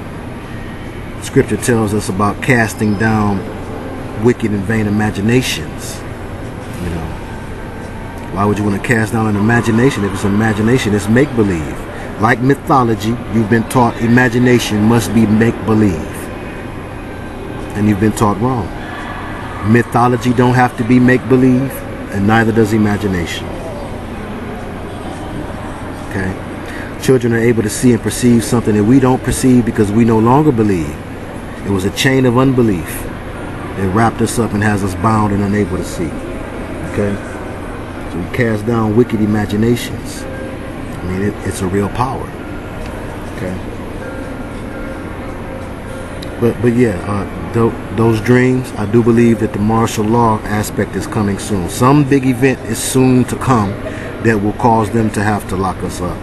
Scripture tells us about casting down wicked and vain imaginations. Why would you want to cast down an imagination? If it's an imagination, it's make-believe. Like mythology, you've been taught imagination must be make-believe. And you've been taught wrong. Mythology don't have to be make-believe, and neither does imagination. Okay? Children are able to see and perceive something that we don't perceive because we no longer believe. It was a chain of unbelief that wrapped us up and has us bound and unable to see. Okay? So we cast down wicked imaginations. I mean, it's a real power. Okay? But yeah, those dreams, I do believe that the martial law aspect is coming soon. Some big event is soon to come that will cause them to have to lock us up.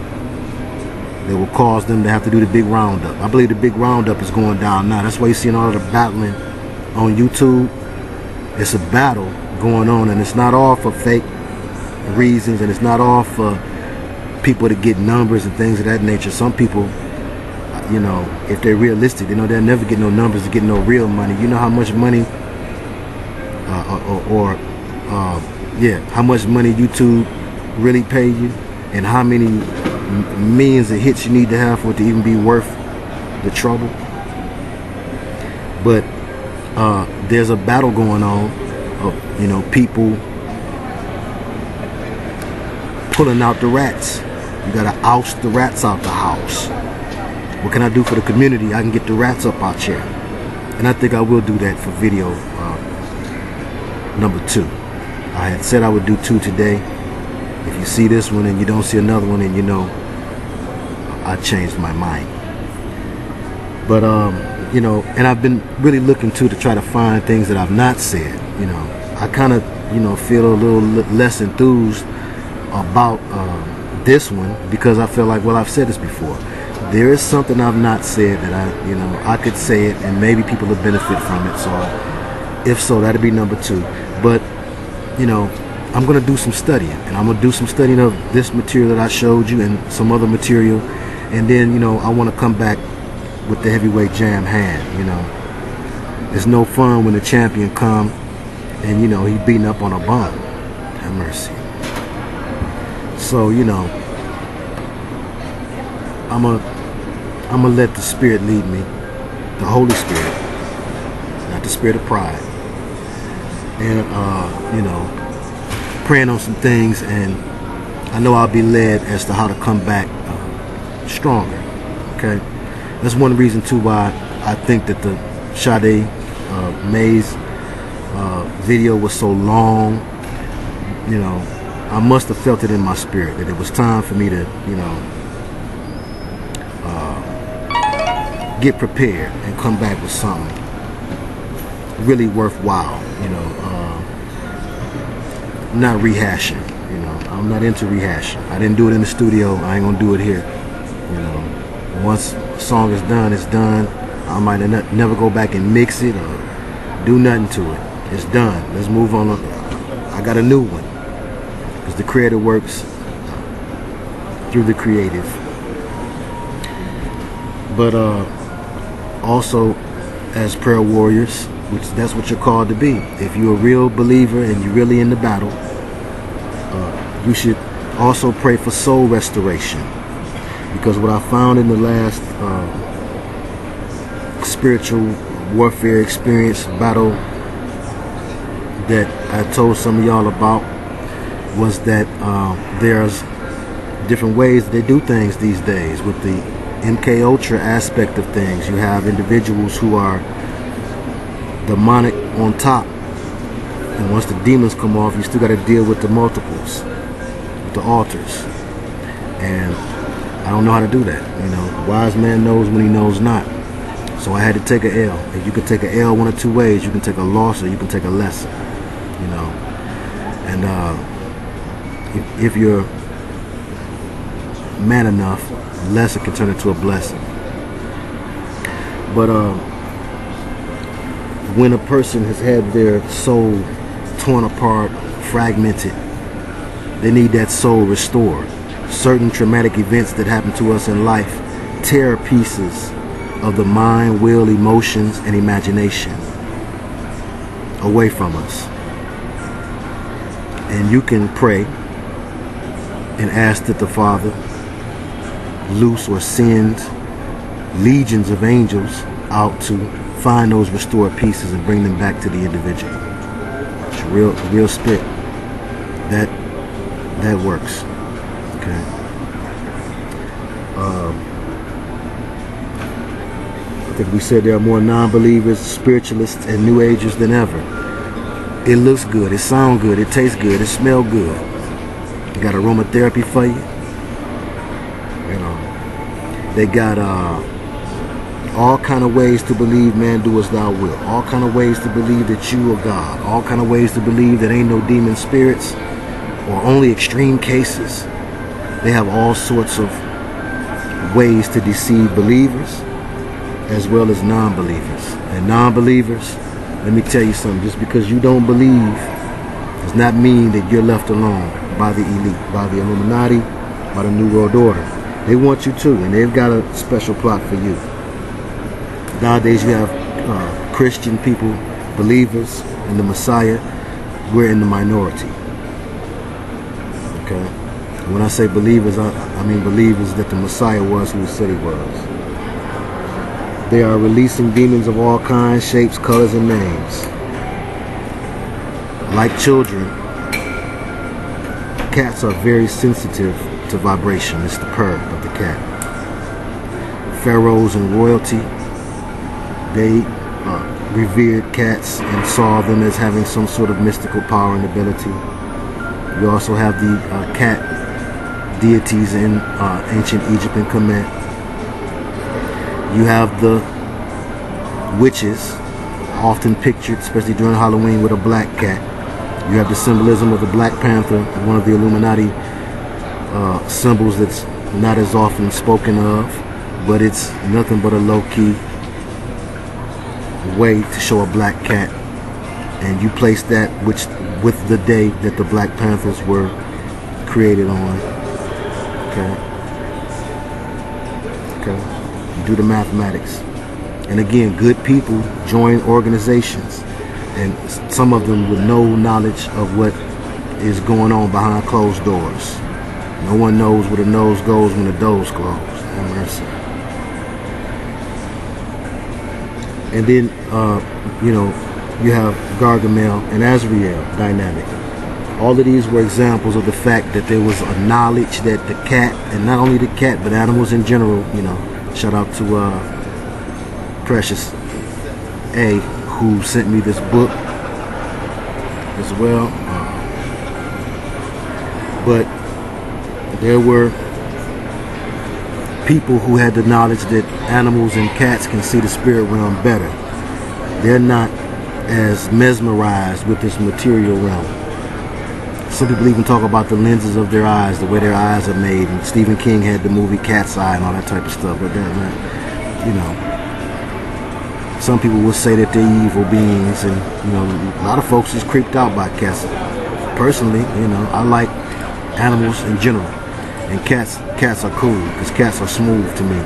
That will cause them to have to do the big roundup. I believe the big roundup is going down now. That's why you're seeing all of the battling on YouTube. It's a battle going on, and it's not all for fake reasons, and it's not all for people to get numbers and things of that nature. Some people, if they're realistic, they'll never get no numbers to get no real money. You know how much money or Yeah, how much money YouTube really pay you, and how many millions of hits you need to have for it to even be worth the trouble. But there's a battle going on of, you know, people pulling out the rats. You gotta oust the rats out the house. What can I do for the community? I can get the rats up out here. And I think I will do that for video number 2. I had said I would do 2 today. If you see this one and you don't see another one, then you know I changed my mind. But you know, and I've been really looking to try to find things that I've not said. You know, I kind of, you know, feel a little less enthused about this one, because I feel like, well, I've said this before. There is something I've not said that I could say it and maybe people will benefit from it. So if so, that'd be number 2. But you know, I'm gonna do some studying, and I'm gonna do some studying of this material that I showed you and some other material, and then, you know, I want to come back with the heavyweight jam hand. You know, it's no fun when the champion come and, you know, he beating up on a bum. Have mercy. So, you know, I'm gonna let the Spirit lead me, the Holy Spirit, not the spirit of pride. And you know, praying on some things, and I know I'll be led as to how to come back stronger. Okay, that's one reason too why I think that the Sade Mays video was so long. You know, I must have felt it in my spirit that it was time for me to, you know, get prepared and come back with something really worthwhile. You know, not rehashing. You know, I'm not into rehashing. I didn't do it in the studio. I ain't gonna do it here. You know, once a song is done, it's done. I might never go back and mix it or do nothing to it. It's done. Let's move on. I got a new one, because the creator works through the creative. But also, as prayer warriors, which that's what you're called to be. If you're a real believer and you're really in the battle, you should also pray for soul restoration. Because what I found in the last spiritual warfare experience battle that I told some of y'all about was that there's different ways they do things these days with the MK Ultra aspect of things. You have individuals who are demonic on top, and once the demons come off, you still got to deal with the multiples, with the altars. And I don't know how to do that. You know, wise man knows when he knows not. So I had to take a L. If you could take a L one of two ways, you can take a loss or you can take a lesson. You know, and if you're man enough, lesson can turn into a blessing. But when a person has had their soul torn apart, fragmented, they need that soul restored. Certain traumatic events that happen to us in life tear pieces of the mind, will, emotions, and imagination away from us. And you can pray and ask that the Father loose or send legions of angels out to find those restored pieces and bring them back to the individual. It's real spit. That works. Okay. I think we said there are more non-believers, spiritualists, and New Agers than ever. It looks good, it sounds good, it tastes good, it smells good. You got aromatherapy for you. You know, they got all kind of ways to believe, man, do as thou wilt. All kind of ways to believe that you are God. All kind of ways to believe that ain't no demon spirits, or only extreme cases. They have all sorts of ways to deceive believers as well as non-believers. And non-believers, let me tell you something, just because you don't believe does not mean that you're left alone by the elite, by the Illuminati, by the New World Order. They want you to, and they've got a special plot for you. Nowadays you have Christian people, believers in the Messiah, we're in the minority. Okay? When I say believers, I mean believers that the Messiah was who he said he was. They are releasing demons of all kinds, shapes, colors, and names. Like children, cats are very sensitive to vibration. It's the purr of the cat. Pharaohs and royalty, they revered cats and saw them as having some sort of mystical power and ability. You also have the cat deities in ancient Egypt and Kemet. You have the witches, often pictured, especially during Halloween, with a black cat. You have the symbolism of the Black Panther, one of the Illuminati symbols that's not as often spoken of, but it's nothing but a low-key way to show a black cat. And you place that with the day that the Black Panthers were created on. Okay. You do the mathematics. And again, good people join organizations, and some of them with no knowledge of what is going on behind closed doors. No one knows where the nose goes when the door's closed. Have mercy. And then, you have Gargamel and Azrael dynamic. All of these were examples of the fact that there was a knowledge that the cat, and not only the cat, but animals in general, shout out to Precious A, who sent me this book as well. But there were people who had the knowledge that animals and cats can see the spirit realm better. They're not as mesmerized with this material realm. Some people even talk about the lenses of their eyes, the way their eyes are made. And Stephen King had the movie Cat's Eye and all that type of stuff. But some people will say that they're evil beings, and a lot of folks is creeped out by cats. Personally, I like animals in general, and cats are cool because cats are smooth to me.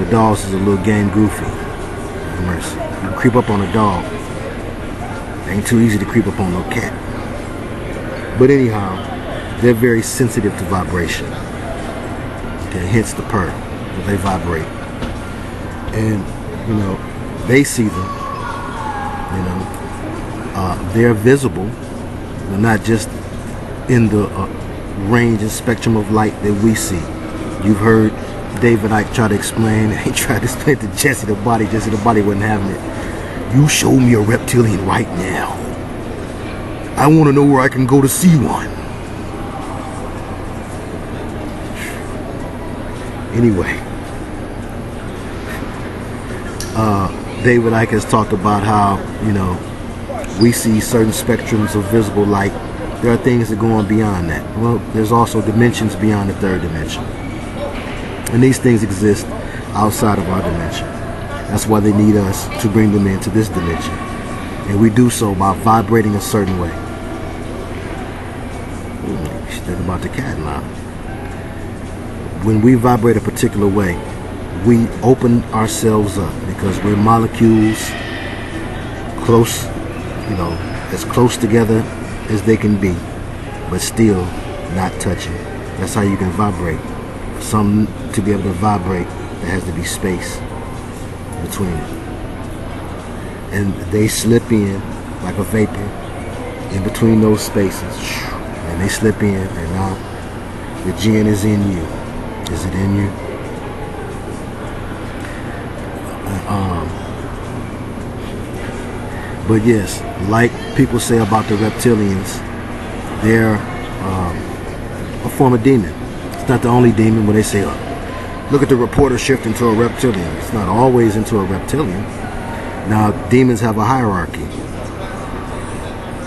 The dogs is a little game goofy. Have mercy. You can creep up on a dog. It ain't too easy to creep up on no cat. But anyhow, they're very sensitive to vibration. Okay, hence the purr. They vibrate. And, they see them. They're visible, but not just in the range and spectrum of light that we see. You've heard David Icke try to explain. He tried to explain to Jesse the body. Jesse the body wasn't having it. You show me a reptilian right now. I want to know where I can go to see one. Anyway, David Icke has talked about how, we see certain spectrums of visible light. There are things that go on beyond that. Well, there's also dimensions beyond the third dimension. And these things exist outside of our dimension. That's why they need us to bring them into this dimension. And we do so by vibrating a certain way. Think about the cat now. When we vibrate a particular way, we open ourselves up because we're molecules close, as close together as they can be, but still not touching. That's how you can vibrate. For something to be able to vibrate, there has to be space between it. And they slip in like a vapor in between those spaces. And they slip in, and now the gin is in you. Is it in you? But yes, like people say about the reptilians, they're a form of demon. It's not the only demon when they say, look at the reporter shift into a reptilian. It's not always into a reptilian. Now, demons have a hierarchy.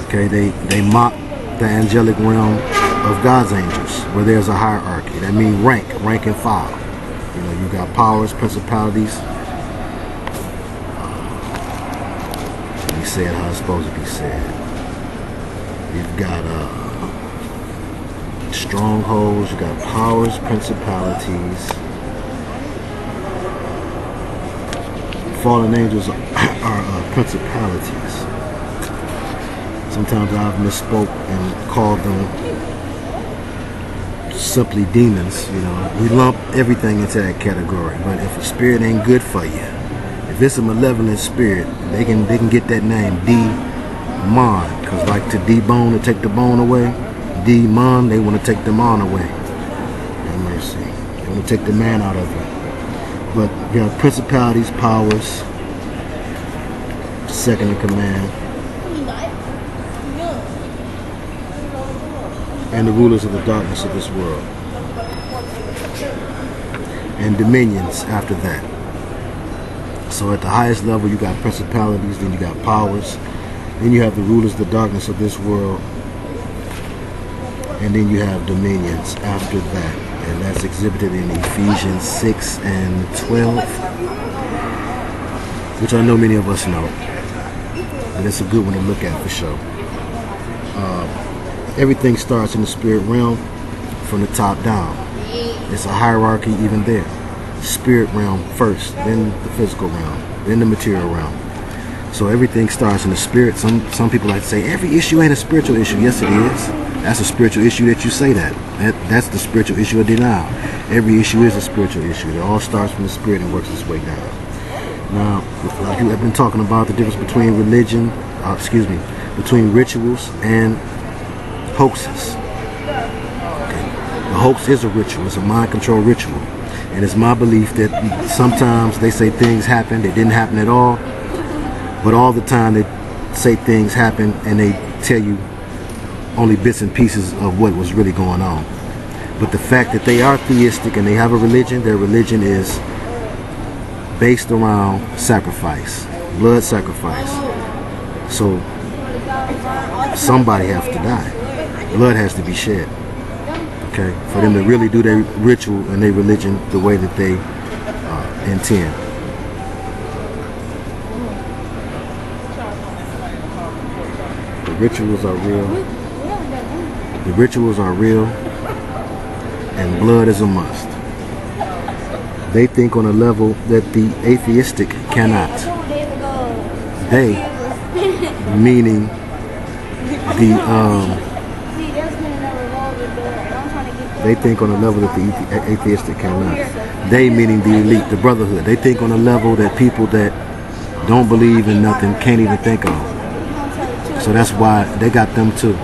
Okay, they mock the angelic realm of God's angels, where there's a hierarchy. That means rank and file. You got powers, principalities. Let me say it how it's supposed to be said. You've got strongholds, you got powers, principalities. Fallen angels are principalities. Sometimes I've misspoke and called them simply demons. You know, we lump everything into that category. But if a spirit ain't good for you, if it's a malevolent spirit, they can get that name, demon. Because like to debone, to take the bone away, demon, they want to take the man away. Have mercy. They want to take the man out of you. But you have principalities, powers, second in command, and the rulers of the darkness of this world, and dominions after that. So at the highest level you got principalities, then you got powers, then you have the rulers of the darkness of this world, and then you have dominions after that. And that's exhibited in Ephesians 6 and 12, which I know many of us know, but it's a good one to look at for sure. Everything starts in the spirit realm from the top down. It's a hierarchy even there. Spirit realm first, then the physical realm, then the material realm. So everything starts in the spirit. Some people like to say every issue ain't a spiritual issue. Yes, it is. That's a spiritual issue that you say that. That's the spiritual issue of denial. Every issue is a spiritual issue. It all starts from the spirit and works its way down. Now, like you have been talking about the difference between between rituals and hoaxes. Okay. The hoax is a ritual. It's a mind control ritual. And it's my belief that sometimes they say things happen that didn't happen at all. But all the time they say things happen and they tell you only bits and pieces of what was really going on. But the fact that they are theistic and they have a religion, their religion is based around sacrifice, blood sacrifice. So somebody has to die. Blood has to be shed. Okay, for them to really do their ritual and their religion the way that they intend. The rituals are real. The rituals are real, and blood is a must. They think on a level that the atheistic cannot. They, meaning the they think on a level that the atheistic cannot. They, meaning the elite, the brotherhood. They think on a level that people that don't believe in nothing can't even think of. So that's why they got them too.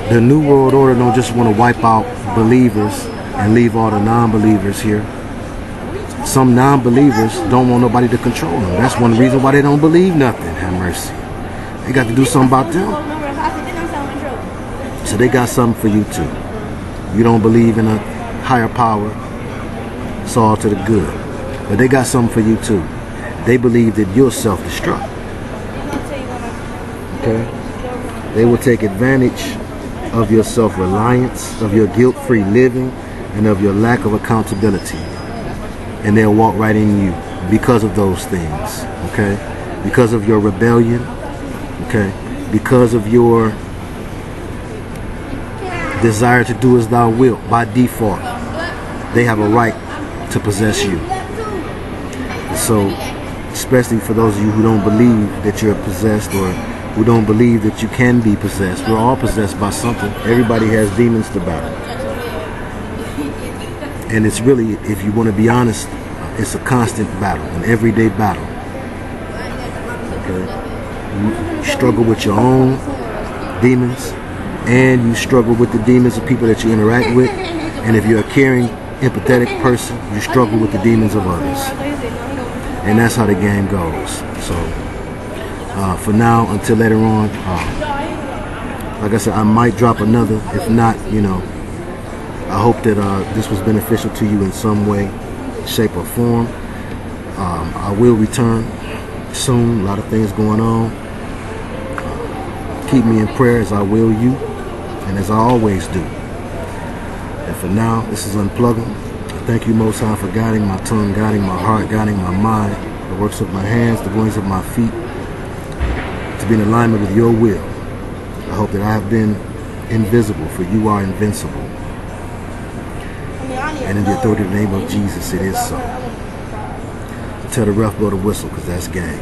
The New World Order don't just want to wipe out believers and leave all the non-believers here. Some non-believers don't want nobody to control them. That's one reason why they don't believe nothing. Have mercy. They got to do something about them. So they got something for you too. You don't believe in a higher power, it's all to the good. But they got something for you too. They believe that you'll self-destruct. Okay? They will take advantage of your self-reliance, of your guilt-free living, and of your lack of accountability. And they'll walk right in you because of those things. Okay? Because of your rebellion. Okay? Because of your desire to do as thou wilt by default. They have a right to possess you. So, especially for those of you who don't believe that you're possessed, or who don't believe that you can be possessed. We're all possessed by something. Everybody has demons to battle. And it's really, if you want to be honest, it's a constant battle, an everyday battle. Okay? You struggle with your own demons, and you struggle with the demons of people that you interact with. And if you're a caring, empathetic person, you struggle with the demons of others. And that's how the game goes. So, for now, until later on, like I said, I might drop another. If not, I hope that this was beneficial to you in some way, shape, or form. I will return soon. A lot of things going on. Keep me in prayer as I will you, and as I always do. And for now, this is Unplugging. Thank you, Most High, for guiding my tongue, guiding my heart, guiding my mind, the works of my hands, the goings of my feet, to be in alignment with your will. I hope that I have been invisible, for you are invincible. And in the authority of the name of Jesus, it is so. Tell the ref blow the whistle, because that's game.